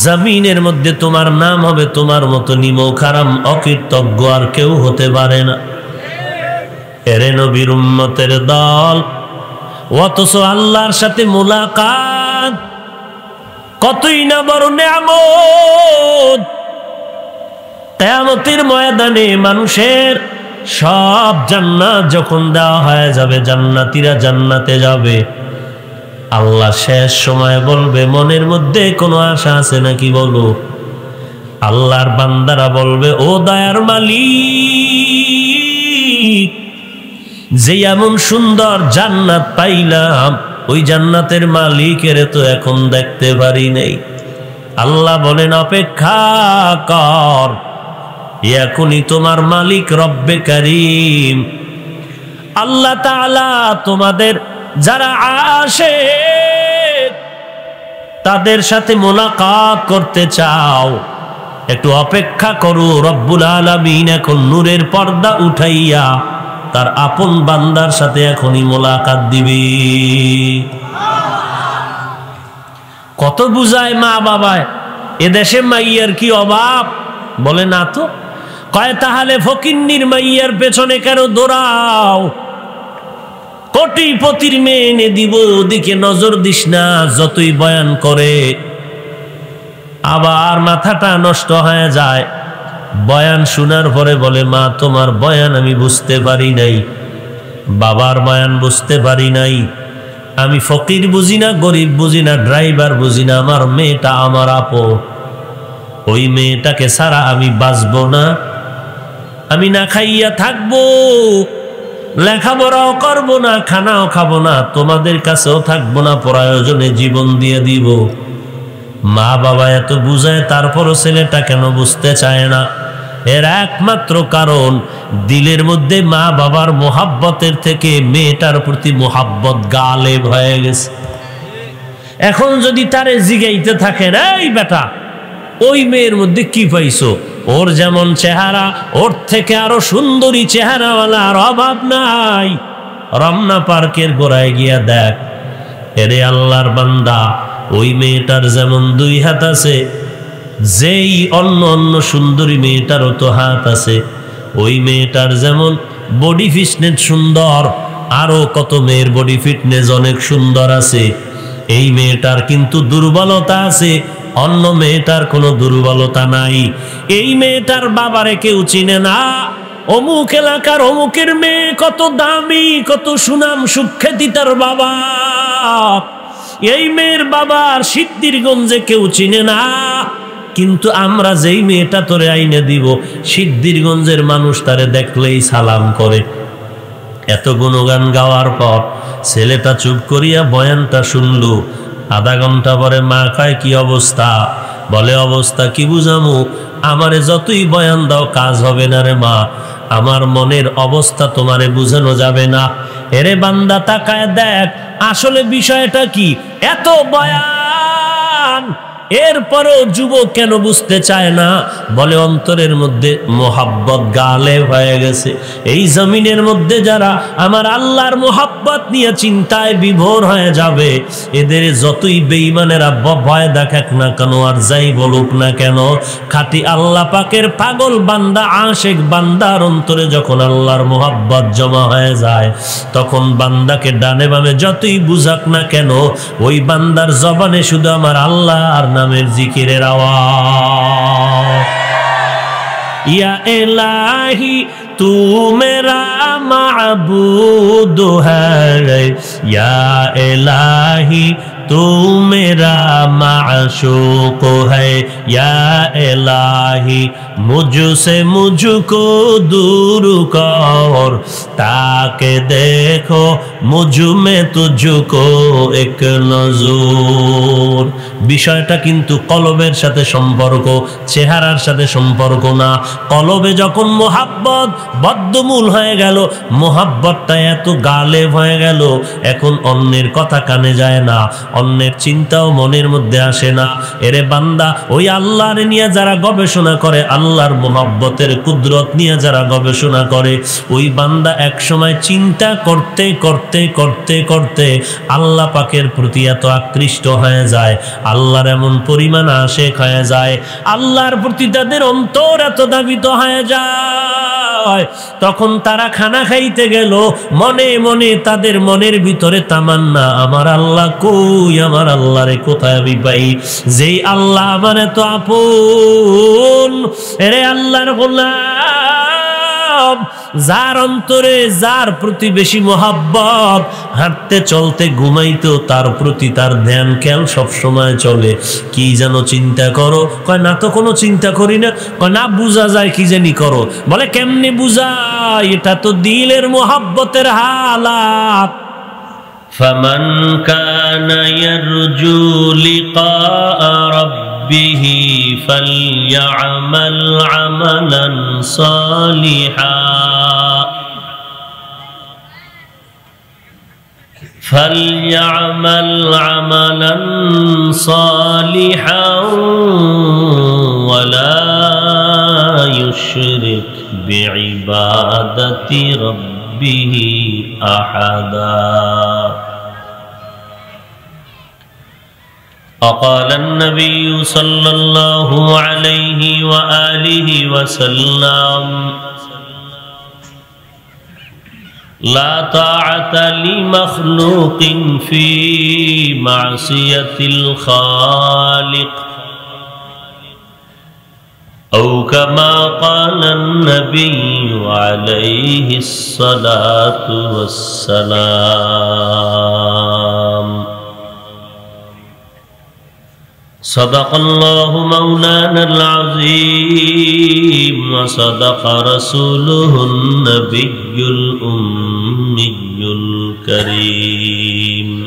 জমিনের মধ্যে তোমার নাম হবে তোমার মতো নিমক হারাম অকৃতজ্ঞ আর কেউ হতে পারে না। এরে নবীর উম্মতের দল, অথচ আল্লাহর সাথে মুলাকাত কতই না বড় নিয়ামত। কিয়ামতের ময়দানে মানুষের সব জান্নাত যখন দেওয়া হয়ে যাবে, জান্নাতীরা জান্নাতে যাবে, আল্লাহ শেষ সময় বলবে মনের মধ্যে কোনো আশা আছে নাকি বলো? আল্লাহর বান্দারা বলবে ও দয়ার মালিক, যে এমন সুন্দর জান্নাত পাইলাম, ওই জান্নাতের মালিকের তো এখন দেখতে পারি নাই। আল্লাহ বলেন অপেক্ষা কর, এখনই তোমার মালিক রব্বে কারীম আল্লাহ তাআলা তোমাদের যারা আশিক তাদের সাথে মুলাকাত করতে চাও, একটু অপেক্ষা করো। রব্বুল আলামিন এখন নূরের পর্দা উঠাইয়া তার আপন বান্দার সাথে এখনই মুলাকাত দিবে। কত বুঝায় মা বাবায়, এদেশে মাইয়ার কি অভাব? বলে না তো। কয় তাহলে ফকিন্নির মাইয়ার পেছনে কেন দৌড়াও? কোটিপতির মেয়ে এনে দিব, ওদিকে নজর দিস না। যতই বয়ান করে আবার মাথাটা নষ্ট হয়ে যায়। বয়ান শোনার পরে বলে, মা তোমার বয়ান আমি বুঝতে পারি নাই, বাবার বয়ান বুঝতে পারি নাই, আমি ফকির বুঝি না, গরিব বুঝি না, ড্রাইভার বুঝি না, আমার মেয়েটা আমার আপন। ওই মেয়েটাকে ছাড়া আমি বাঁচবো না, আমি না খাইয়া থাকবো, লেখাপড়াও করবো না, খানাও খাবো না, তোমাদের কাছেও থাকবো না, প্রয়োজনে জীবন দিয়ে দিব। মা বাবা এত বুঝায়, তারপরও ছেলেটা কেন বুঝতে চায় না? এর একমাত্র কারণ, দিলের মধ্যে মা বাবার মোহাব্বতের থেকে মেয়েটার প্রতি মোহাব্বত গালেব হয়ে গেছে। এখন যদি তারে জিগাইতে থাকেন, এই বেটা ওই মেয়ের মধ্যে কি পাইছো? ওর যেমন চেহারা, ওর থেকে আরো সুন্দরী চেহারাওয়ালার অভাব নাই। রমনা পার্কের গোড়ায় গিয়া দেখ, এরে আল্লাহর বান্দা, ওই মেয়েটার যেমন 2 হাত আছে, যেই অন্য অন্য সুন্দরী মেয়েটারও তো হাত আছে। ওই মেয়েটার যেমন বডি ফিটনেস সুন্দর, আরো কত মেয়ের বডি ফিটনেস অনেক সুন্দর আছে। এই মেয়েটার কিন্তু দুর্বলতা আছে, অন্য মেয়েটার কোনো দুর্বলতা নাই। এই মেয়েটার বাবারে কেউ চিনে না। অমুক এলাকার অমুকের মেয়ে কত দামি, কত সুনাম সুখ্যাতি তার বাবা। এই মেয়ের বাবার সিদ্ধিরগঞ্জে কেউ চিনে না। কিন্তু আমরা যেই মেয়েটা তোরে আইনে দিব, সিদ্ধিরগঞ্জের মানুষ তারে দেখলেই সালাম করে। এত গুণগান গাওয়ার পর ছেলেটা চুপ করিয়া বয়ানটা শুনলো। আধা ঘন্টা পরে মা কয়, কি অবস্থা? বলে, অবস্থা কি বুঝামু, আমারে যতই বয়ান দাও কাজ হবে না রে মা, আমার মনের অবস্থা তোমারে বুঝানো যাবে না। এরে বান্দা তাকায় দেখ আসলে বিষয়টা কি। এত বয়ান, এরপরও যুবক কেন বুঝতে চায় না? বলে, অন্তরের মধ্যে মোহাব্বত গালেব হয়ে গেছে। এই জমিনের মধ্যে যারা আমার আল্লাহর মোহাব্বত নিয়ে চিন্তায় বিভোর হয়ে যাবে, এদের যতই বেঈমানেরা ভয় দেখাক না কেন, আর যাই বলুক না কেন, খাঁটি আল্লাহ পাকের পাগল বান্দা, আশেক বান্দার অন্তরে যখন আল্লাহর মোহাব্বত জমা হয়ে যায়, তখন বান্দাকে ডানে বামে যতই বুঝাক না কেন, ওই বান্দার জবানে শুধু আমার আল্লাহ আর নামের জিকিরের আওয়াজ। ইয়া ইলাহি তু মেরা মাবুদ হ্যায়, ইয়া ইলাহি तू मेरा माशूक है, या इलाही मुझसे मुझको दूर कर, ताके देखो मुझ में तुझको एक नजर। বিষয়টা কিন্তু কলবের সাথে সম্পর্ক, চেহারার সাথে সম্পর্ক না। কলবে যখন মোহাব্বত বদ্ধমূল হয়ে গেল, মোহাব্বতটা এত গালেব হয়ে গেল, এখন অন্যের কথা কানে যায় না, অন্যের চিন্তাও মনের মধ্যে আসে না। এরে বান্দা, ওই আল্লাহর নিয়ে যারা গবেষণা করে, আল্লাহর মোহাব্বতের কুদরত নিয়ে যারা গবেষণা করে, ওই বান্দা এক সময় চিন্তা করতে করতে করতে করতে আল্লাহ পাকের প্রতি এত আকৃষ্ট হয়ে যায়, আল্লাহর এমন পরিমাণ আশেক হয়ে যায়, আল্লাহর প্রতি তাদের অন্তর এত দাবিত হয়ে যায়, তখন তারা খানা খাইতে গেল, মনে মনে তাদের মনের ভিতরে তামান্না, আমার আল্লাহ কই, আমার আল্লাহরে কোথায় আমি পাই, যেই আল্লাহ আমার এত আপন। এরে আল্লাহর গোলাম, যার অন্তরে যার প্রতি বেশি মোহাব্বত, হাঁটতে চলতে ঘুমাইতেও তার প্রতি তার ধ্যান খেয়াল সবসময় চলে। কি যেন চিন্তা করো? কয় না তো কোনো চিন্তা করি না। কয় না, বুঝা যায় কি জানি করো। বলে, কেমনে বুঝায়? এটা তো দিলের মোহাব্বতের হালাত। ফামান কানা ইয়ারজু লিকা রাব্বিহি ফালইআমাল আমালান সালিহা فليعمل عملا صالحا ولا يشرك بعبادة ربه أحدا। وقال النبي صلى الله عليه وآله وسلم لا طاعة لمخلوق في معصية الخالق أو كما قال النبي عليه الصلاة والسلام صدق الله مولانا العظيم وصدق رسوله النبي الأمي الكريم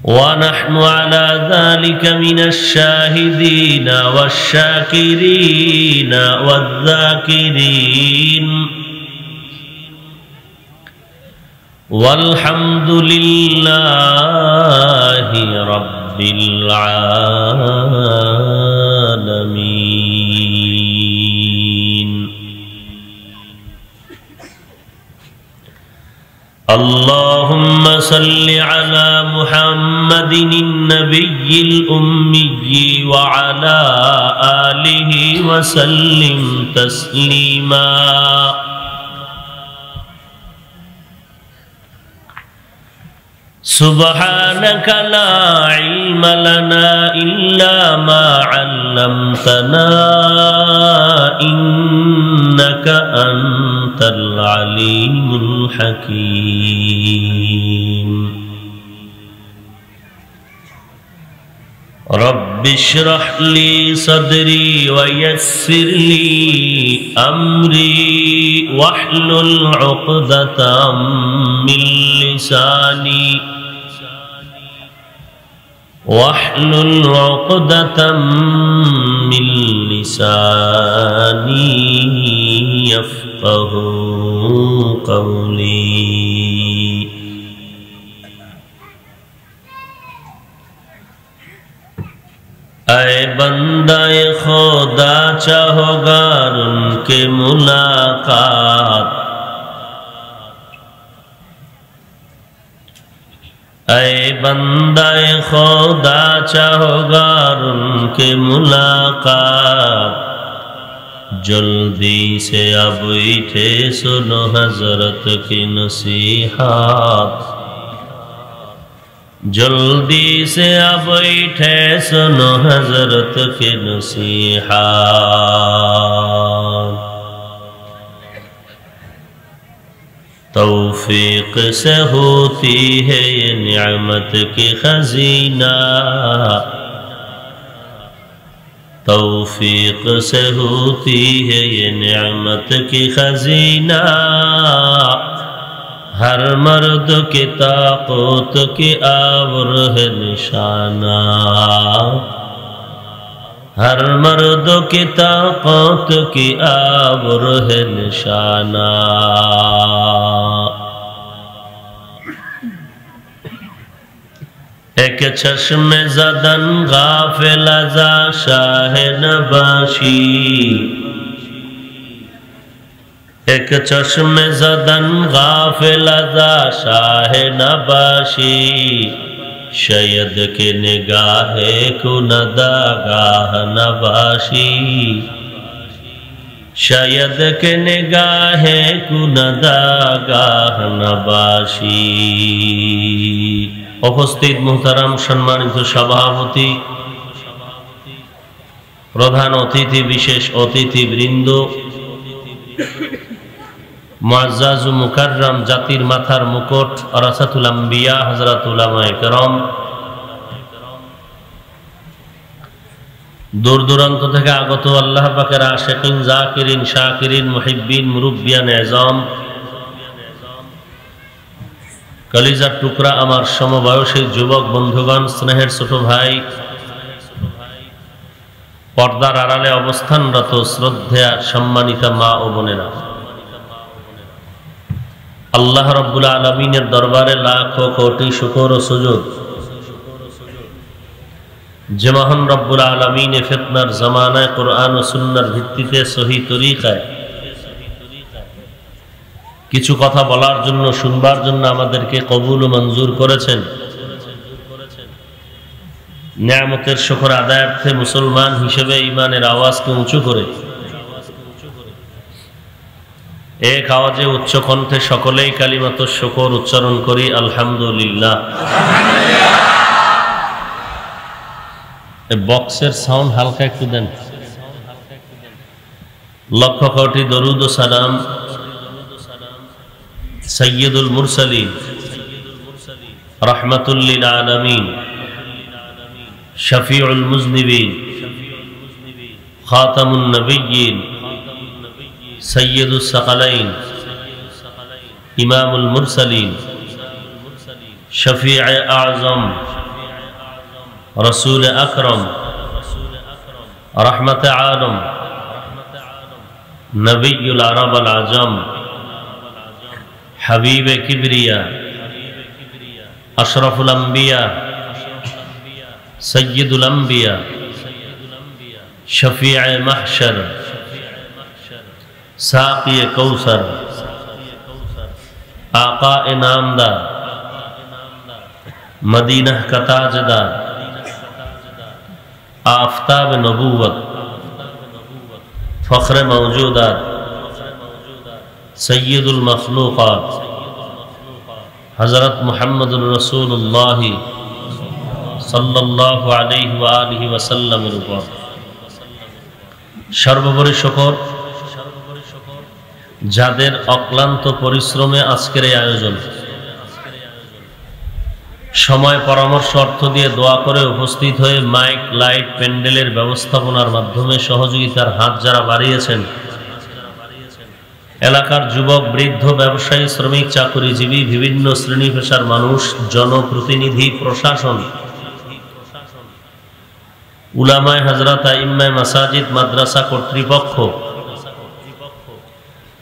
ونحن على ذلك من الشاهدين والشاكرين والذاكرين والحمد لله رب العالمين اللهم صل على محمد النبي الأمي وعلى آله وسلم تسليما سبحانك لا علم لنا إلا ما علمتنا إنك أنت العليم الحكيم رب اشرح لي صدري ويسر لي أمري واحلل عقدة من لساني واحلل عقدة من لساني يفقه قولي اے بندہ خدا چاہو گار ان کے ملاقات اے بندہ خدا چاہو گار ان کے ملاقات جلدی سے اب اٹھے سنو حضرت کی نصیحت جلدی سے اب اٹھے سنو حضرت کی نصیحت توفیق سے ہوتی ہے یہ نعمت کی خزینہ توفیق سے ہوتی ہے یہ نعمت کی خزینہ ہر مرد کی طاقت کی آور ہے نشانہ ہر مرد کی طاقت کی آور ہے نشانہ ایک چشم زدن غافل ازا شاہ نباشی ایک چشم زدن غافل ازا شاہ نباشی شاید کہ نگاہ کو نداگاہ نباشی شاید کہ نگاہ کو نداگاہ نباشی উপস্থিত মুহতারাম সম্মানিত সভাপতি প্রধান অতিথি বিশেষ অতিথিবৃন্দ মুআজ্জাজ ও মুকাররম জাতির মাথার মুকুট ওরাসাতুল আম্বিয়া হযরত উলামায়ে কেরাম দূর দূরান্ত থেকে আগত আল্লাহ পাকের আশিকিন জাকিরিন শাকিরিন মুহিব্বিন মুরব্বিয়ান এজাম কলিজার টুকরা আমার সমবয়সী যুবক বন্ধুগণ স্নেহের ছোট ভাই পর্দার আড়ালে অবস্থানরত শ্রদ্ধেয়া সম্মানিতা মা ও বোনেরা আল্লাহ রাব্বুল আলামিনের দরবারে লাখ কোটি শুকর ও সুজুদ যে মহান রব্বুল আলামিনে ফিতনার জামানায় কোরআন ও সুন্নাহর ভিত্তিতে সহি তরিকায় কিছু কথা বলার জন্য শুনবার জন্য আমাদেরকে কবুল ও মঞ্জুর করেছেন নিয়ামতের শুকর আদায়ার্থে মুসলমান হিসেবে ঈমানের আওয়াজকে উঁচু করে এক আওয়াজে উচ্চ কণ্ঠে সকলেই কালিমাতুশ শুকর উচ্চারণ করি, আলহামদুলিল্লাহ। বক্সের সাউন্ড হালকা একটু দেন। লক্ষ কোটি দরুদ ও সালাম সাইয়্যিদুল মুরসালিন রাহমাতুল লিল আলামিন শফিউল মুজনিবিন খাতামুন নবিয়্যিন সাইয়্যিদুস সাকালাইন ইমামুল মুরসালিন শফিউ আযম রাসূল আকরাম রহমত আলম নবিয়ুল আরব আল আজম হাবিবে কিবরিয়া আশরাফুল আম্বিয়া সৈয়দুল আম্বিয়া শফিয়ে মাহশর সাকিয়ে কৌসর आका नामदार मदीना का ताजदार आफताब नबूवत फ़ख्र मौजूदात सय्यदुल मखलूक़ात हज़रत मुहम्मदुर रसूलुल्लाह सल्लल्लाहु अलैहि व आलिहि वसल्लम উপর সর্বোপরি শুকর যাদের অক্লান্ত পরিশ্রমে আজকের এই আয়োজন, সময় পরামর্শ অর্থ দিয়ে দোয়া করে উপস্থিত হয়ে মাইক লাইট প্যান্ডেলের ব্যবস্থাপনার মাধ্যমে সহযোগিতার হাত যারা বাড়িয়েছেন, এলাকার যুবক বৃদ্ধ ব্যবসায়ী শ্রমিক চাকুরিজীবী বিভিন্ন শ্রেণী পেশার মানুষ, জনপ্রতিনিধি, প্রশাসন, উলামায়ে হযরত, আইম্মায়ে মাসাজিদ, মাদ্রাসা কর্তৃপক্ষ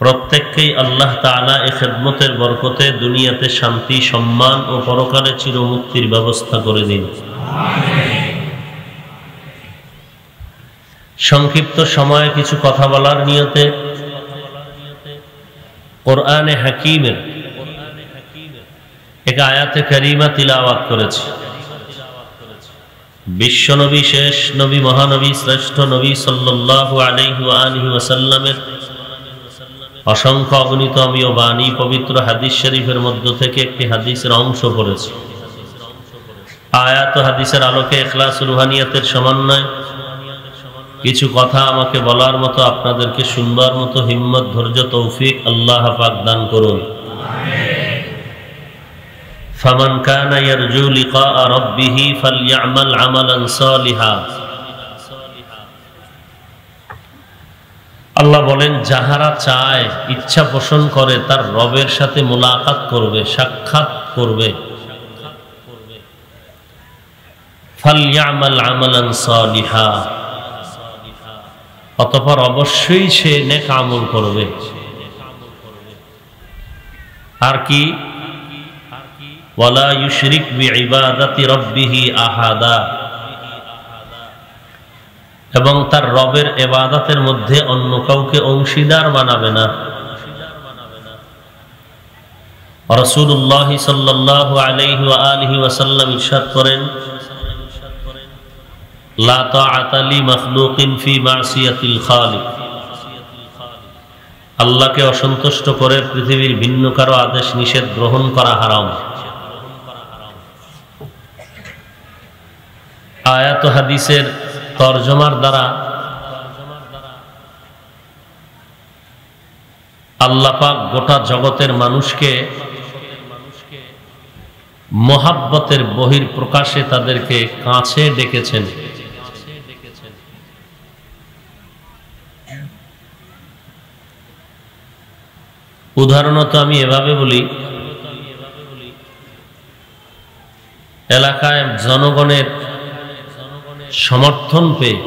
প্রত্যেককেই আল্লাহ তাআলা এই খেদমতের বরকতে দুনিয়াতে শান্তি, সম্মান ও পরকালে চিরমুক্তির ব্যবস্থা করে দিন। সংক্ষিপ্ত সময়ে কিছু কথা বলার নিয়তে কোরআনে হাকিমের এক আয়াতে কারিমা তিলাওয়াত করেছি। বিশ্বনবী, শেষ নবী, মহানবী, শ্রেষ্ঠ নবী সাল্লাল্লাহু আলাইহি ওয়া আলিহি ওয়াসাল্লামের অসংখ্য অগণিত অমীয় বাণী, পবিত্র হাদিস শরীফের মধ্য থেকে একটি হাদিসের অংশ পড়েছি। আয়াত ও হাদিসের আলোকে ইখলাস ও রুহানিয়াতের সমন্বয় কিছু কথা আমাকে বলার মতো, আপনাদেরকে শুনবার মতো হিম্মত, ধৈর্য, তৌফিক আল্লাহ পাক দান করুন। ফামান কানা ইয়ারজু লিকা রাব্বিহি ফালইআমাল আমালান সালিহা। আল্লাহ বলেন, যাহারা চায়, ইচ্ছা পোষণ করে তার রবের সাথে মুলাকাত করবে, সাক্ষাৎ করবে, ফালইআমাল আমালান সালিহা, অতঃপর অবশ্যই সে নেক আমল করবে। আর কি, ওয়ালা ইউশরিক বিইবাদাতি রাব্বিহি আহাদা, এবং তার রবের ইবাদতের মধ্যে অন্য কাউকে অংশীদার বানাবে না। রাসূলুল্লাহ সাল্লাল্লাহু আলাইহি ওয়া আলিহি ওয়াসাল্লাম ইরশাদ করেন, লা তাআতা লি মাখলুকিন ফি মাসিয়াতিল খালিক। আল্লাহকে অসন্তুষ্ট করে পৃথিবীর ভিন্ন কারো আদেশ নিষেধ গ্রহণ করা হারাম। আয়াত ও হাদিসের তরজমার দ্বারা আল্লাহ পাক গোটা জগতের মানুষকে মোহাব্বতের বহির প্রকাশে তাদেরকে কাছে ডেকেছেন। উদাহরণত আমি এভাবে বলি, এলাকায় জনগণের সমর্থন পেয়ে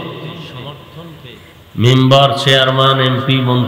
মেম্বার, চেয়ারম্যান, এমপি, মন্ত্রী